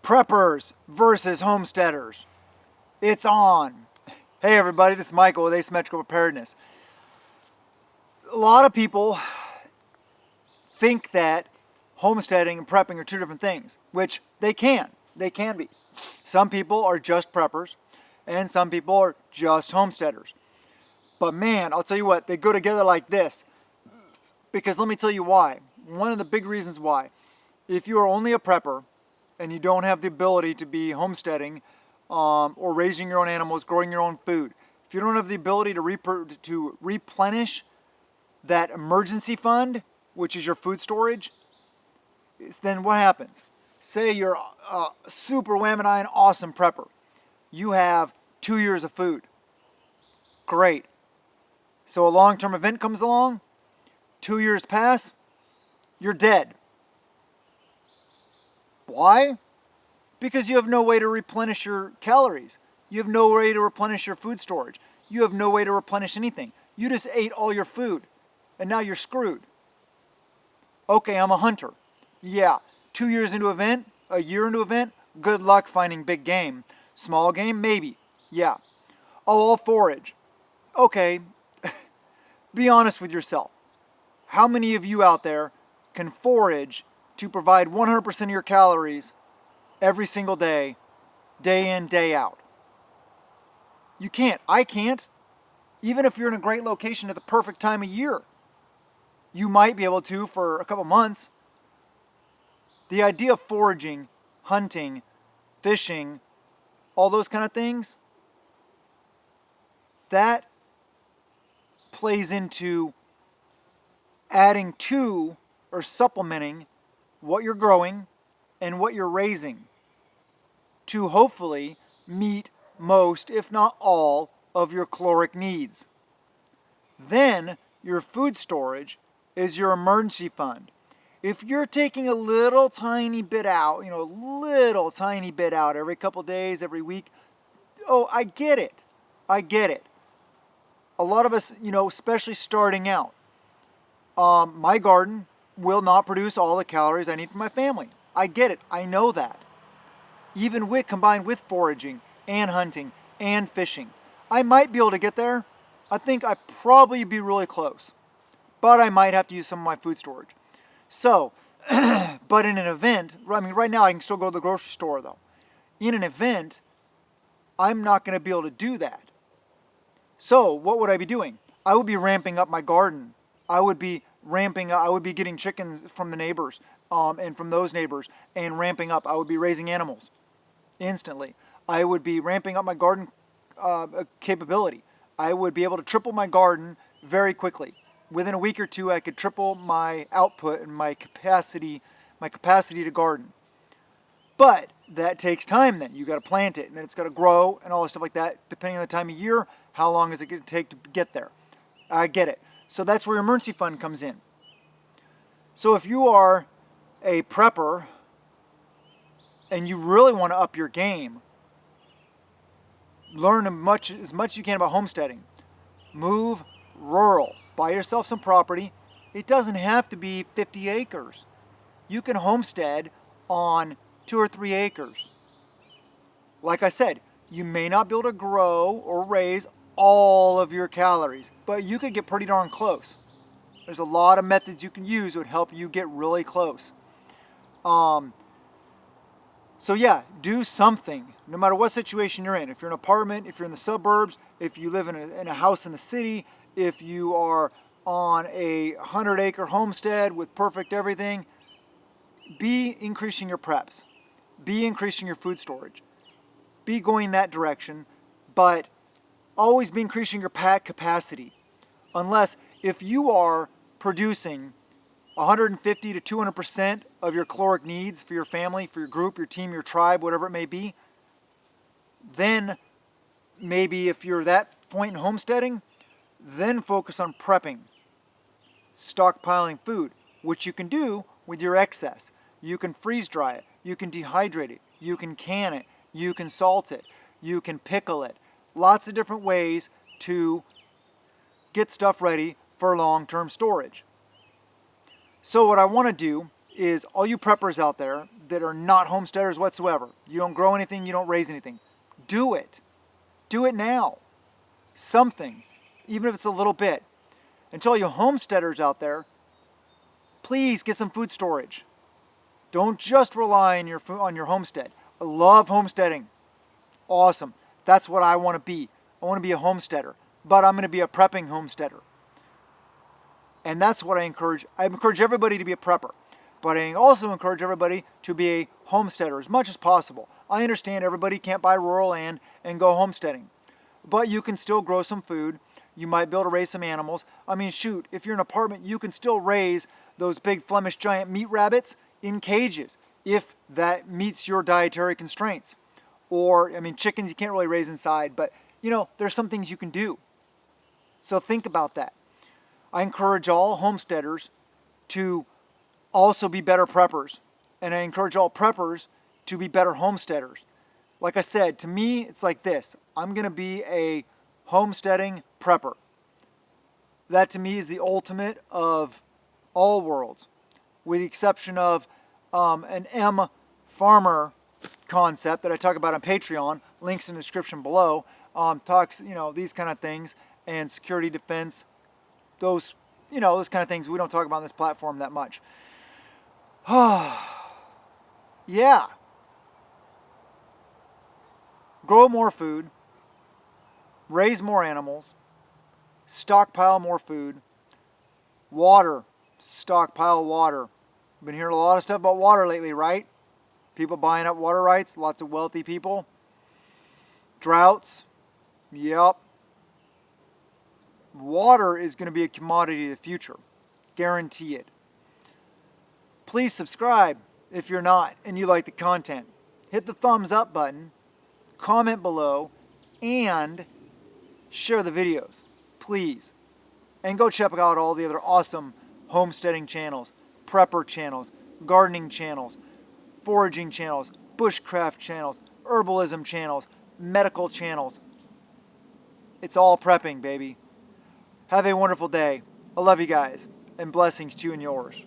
Preppers versus homesteaders. It's on. Hey everybody, this is Michael with Asymmetrical Preparedness. A lot of people think that homesteading and prepping are two different things, which they can. They can be. Some people are just preppers, and some people are just homesteaders. But man, I'll tell you what, they go together like this. Because let me tell you why. One of the big reasons why. If you are only a prepper, and you don't have the ability to be homesteading or raising your own animals, growing your own food, if you don't have the ability to replenish that emergency fund, which is your food storage, then what happens? Say you're a super whammy awesome prepper. You have 2 years of food. Great. So a long-term event comes along, 2 years pass, you're dead. Why? Because you have no way to replenish your calories. You have no way to replenish your food storage. You have no way to replenish anything. You just ate all your food, and now you're screwed. Okay, I'm a hunter. Yeah, 2 years into an event, a year into an event, good luck finding big game. Small game, maybe. Yeah. Oh, I'll forage. Okay, be honest with yourself. How many of you out there can forage to provide 100% of your calories every single day, day in, day out? You can't. I can't. Even if you're in a great location at the perfect time of year, you might be able to for a couple months. The idea of foraging, hunting, fishing, all those kind of things, that plays into adding to or supplementing what you're growing and what you're raising to hopefully meet most, if not all, of your caloric needs. Then your food storage is your emergency fund. If you're taking a little tiny bit out, little tiny bit out every couple days, every week, oh, I get it. I get it. A lot of us, especially starting out, my garden will not produce all the calories I need for my family. I get it. I know that. Even combined with foraging and hunting and fishing, I might be able to get there. I think I'd probably be really close. But I might have to use some of my food storage. So, but in an event, right now I can still go to the grocery store though. In an event, I'm not going to be able to do that. So, what would I be doing? I would be ramping up my garden. I would be getting chickens from the neighbors and from those neighbors and ramping up. I would be raising animals instantly. I would be ramping up my garden capability. I would be able to triple my garden very quickly. Within a week or two, I could triple my output and my capacity to garden. But that takes time then. You got to plant it, and then it's got to grow and all this stuff like that. Depending on the time of year, how long is it going to take to get there? I get it. So that's where your emergency fund comes in. So if you are a prepper and you really want to up your game, learn as much as you can about homesteading. Move rural. Buy yourself some property. It doesn't have to be 50 acres. You can homestead on 2 or 3 acres. Like I said, you may not be able to grow or raise all of your calories, but you could get pretty darn close. There's a lot of methods you can use that would help you get really close. So yeah, do something, no matter what situation you're in. If you're in an apartment, if you're in the suburbs, if you live in a house in the city, if you are on a 100-acre homestead with perfect everything, be increasing your preps. Be increasing your food storage. Be going that direction, but always be increasing your pack capacity. Unless if you are producing 150 to 200% of your caloric needs for your family, for your group, your team, your tribe, whatever it may be, then maybe if you're that point in homesteading, then focus on prepping, stockpiling food, which you can do with your excess. You can freeze dry it, you can dehydrate it, you can can it, you can salt it, you can pickle it. Lots of different ways to get stuff ready for long-term storage. So what I want to do is all you preppers out there that are not homesteaders whatsoever. You don't grow anything, you don't raise anything. Do it. Do it now. Something, even if it's a little bit. And to all you homesteaders out there, please get some food storage. Don't just rely on your homestead. I love homesteading. Awesome. That's what I want to be. I want to be a homesteader, but I'm going to be a prepping homesteader. And that's what I encourage. I encourage everybody to be a prepper, but I also encourage everybody to be a homesteader as much as possible. I understand everybody can't buy rural land and go homesteading, but you can still grow some food. You might be able to raise some animals. I mean, shoot, if you're in an apartment, you can still raise those big Flemish giant meat rabbits in cages if that meets your dietary constraints. Or, I mean, chickens you can't really raise inside, but, you know, there's some things you can do. So think about that. I encourage all homesteaders to also be better preppers. And I encourage all preppers to be better homesteaders. Like I said, to me, it's like this. I'm going to be a homesteading prepper. That to me is the ultimate of all worlds, with the exception of an M farmer concept that I talk about on Patreon, links in the description below, talks, you know, these kind of things, and security defense, those, you know, those kind of things we don't talk about on this platform that much. Yeah. Grow more food, raise more animals, stockpile more food, water, stockpile water. Been hearing a lot of stuff about water lately, right? People buying up water rights, lots of wealthy people. Droughts, yep. Water is going to be a commodity of the future, guarantee it. Please subscribe if you're not and you like the content. Hit the thumbs up button, comment below, and share the videos, please. And go check out all the other awesome homesteading channels, prepper channels, gardening channels, foraging channels, bushcraft channels, herbalism channels, medical channels. It's all prepping, baby. Have a wonderful day. I love you guys, and blessings to you and yours.